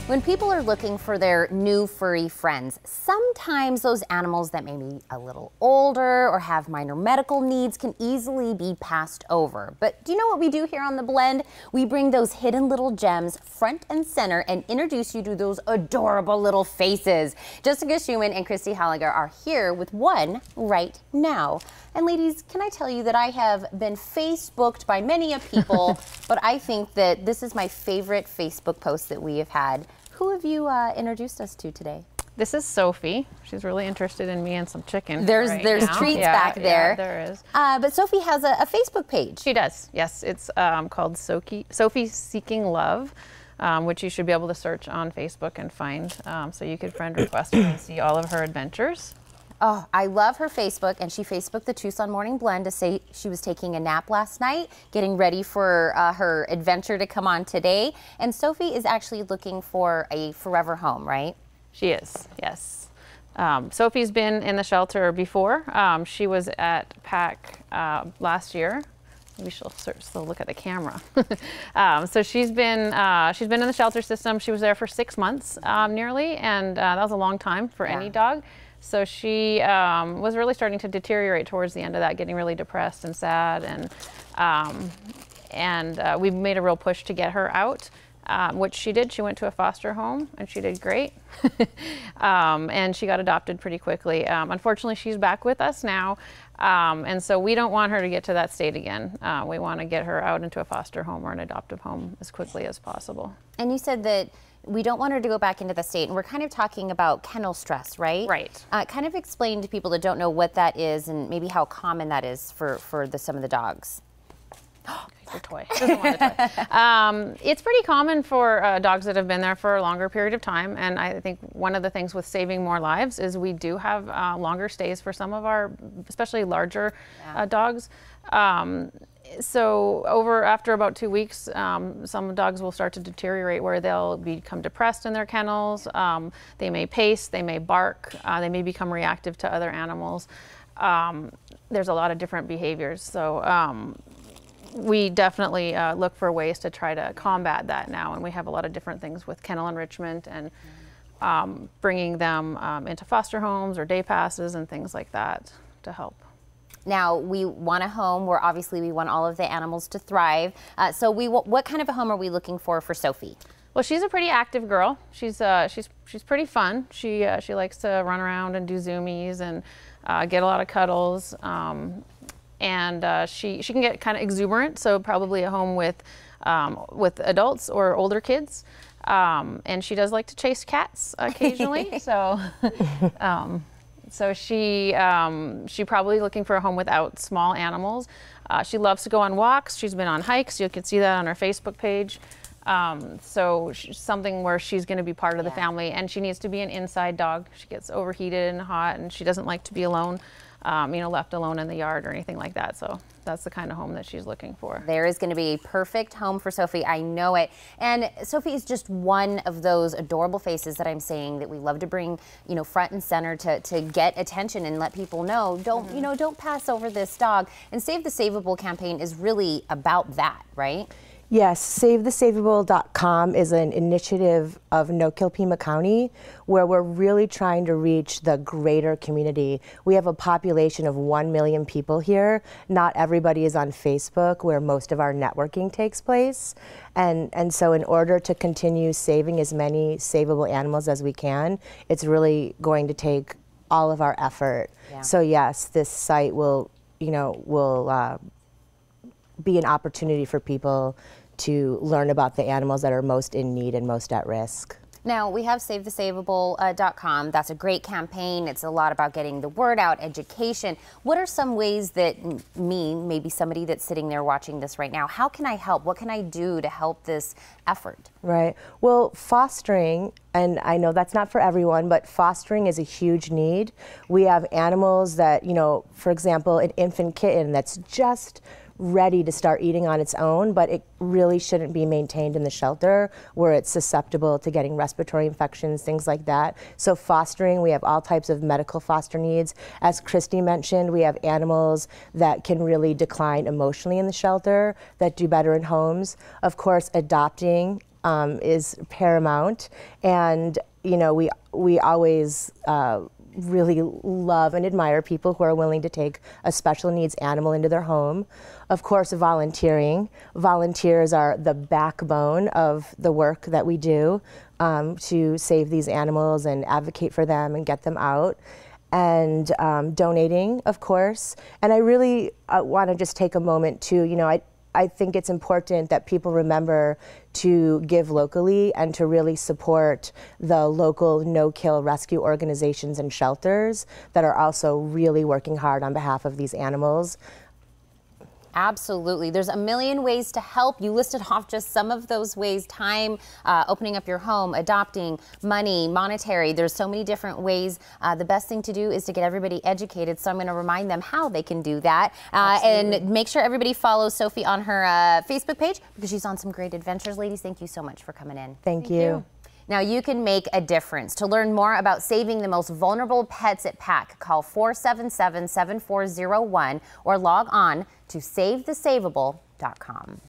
When people are looking for their new furry friends, sometimes those animals that may be a little older or have minor medical needs can easily be passed over. But do you know what we do here on The Blend? We bring those hidden little gems front and center and introduce you to those adorable little faces. Jessica Shuman and Christy Holliger are here with one right now. And ladies, can I tell you that I have been Facebooked by many a people, but I think that this is my favorite Facebook post that we have had. Who have you introduced us to today? This is Sophie. She's really interested in me and some chicken. There's now. treats back there. Yeah, there is. But Sophie has a Facebook page. She does, yes. It's called Sophie Seeking Love, which you should be able to search on Facebook and find. So you could friend request her and see all of her adventures. Oh, I love her Facebook, and she Facebooked the Tucson Morning Blend to say she was taking a nap last night, getting ready for her adventure to come on today. And Sophie is actually looking for a forever home, right? She is, yes. Sophie's been in the shelter before. She was at PAC last year. Maybe she'll still look at the camera. So she's been in the shelter system. She was there for 6 months nearly, and that was a long time for any dog. So she was really starting to deteriorate towards the end of that, getting really depressed and sad, and we made a real push to get her out, which she did. She went to a foster home, and she did great, and she got adopted pretty quickly. Unfortunately, she's back with us now, and so we don't want her to get to that state again. We want to get her out into a foster home or an adoptive home as quickly as possible. And you said that we don't want her to go back into the state, and we're kind of talking about kennel stress, right? Right. Kind of explain to people that don't know what that is and maybe how common that is for some of the dogs. Your toy. Doesn't want the toy. It's pretty common for dogs that have been there for a longer period of time, and I think one of the things with saving more lives is we do have longer stays for some of our, especially larger dogs. So after about 2 weeks, some dogs will start to deteriorate where they'll become depressed in their kennels. They may pace, they may bark, they may become reactive to other animals. There's a lot of different behaviors. So we definitely look for ways to try to combat that now. And we have a lot of different things with kennel enrichment and bringing them into foster homes or day passes and things like that to help. Now, we want a home where obviously we want all of the animals to thrive. So what kind of a home are we looking for Sophie? Well, she's a pretty active girl. She's pretty fun. She likes to run around and do zoomies and get a lot of cuddles. And she can get kind of exuberant, so probably a home with adults or older kids. And she does like to chase cats occasionally. So she probably looking for a home without small animals. She loves to go on walks. She's been on hikes. You can see that on her Facebook page. So she's something where she's going to be part of the family, and she needs to be an inside dog. She gets overheated and hot, and she doesn't like to be alone, left alone in the yard or anything like that. So that's the kind of home that she's looking for. There is going to be a perfect home for Sophie. I know it. And Sophie is just one of those adorable faces that I'm saying that we love to bring, front and center to get attention and let people know, don't pass over this dog. And Save the Saveable campaign is really about that, right? Yes, SaveTheSaveable.com is an initiative of No Kill Pima County where we're really trying to reach the greater community. We have a population of 1 million people here. Not everybody is on Facebook where most of our networking takes place. And so in order to continue saving as many savable animals as we can, it's really going to take all of our effort. Yeah. So yes, this site will be an opportunity for people to learn about the animals that are most in need and most at risk. Now, we have SaveTheSaveable.com. That's a great campaign. It's a lot about getting the word out, education. What are some ways that maybe somebody that's sitting there watching this right now, how can I help? What can I do to help this effort? Right. Well, fostering, and I know that's not for everyone, but fostering is a huge need. We have animals that, for example, an infant kitten that's just ready to start eating on its own, but it really shouldn't be maintained in the shelter where it's susceptible to getting respiratory infections, things like that. So fostering, we have all types of medical foster needs. As Christy mentioned, we have animals that can really decline emotionally in the shelter that do better in homes. Of course, adopting is paramount. And, you know, we always really love and admire people who are willing to take a special needs animal into their home. Of course, volunteering. Volunteers are the backbone of the work that we do to save these animals and advocate for them and get them out. And donating, of course. And I really want to just take a moment to, you know, I think it's important that people remember to give locally and to really support the local no-kill rescue organizations and shelters that are also really working hard on behalf of these animals. Absolutely. There's a million ways to help. You listed off just some of those ways: time, opening up your home, adopting, money, monetary. There's so many different ways. The best thing to do is to get everybody educated. So I'm going to remind them how they can do that. And make sure everybody follows Sophie on her Facebook page, because she's on some great adventures. Ladies, thank you so much for coming in. Thank you. Now you can make a difference. To learn more about saving the most vulnerable pets at PAC, call 477-7401 or log on to SaveTheSaveable.com.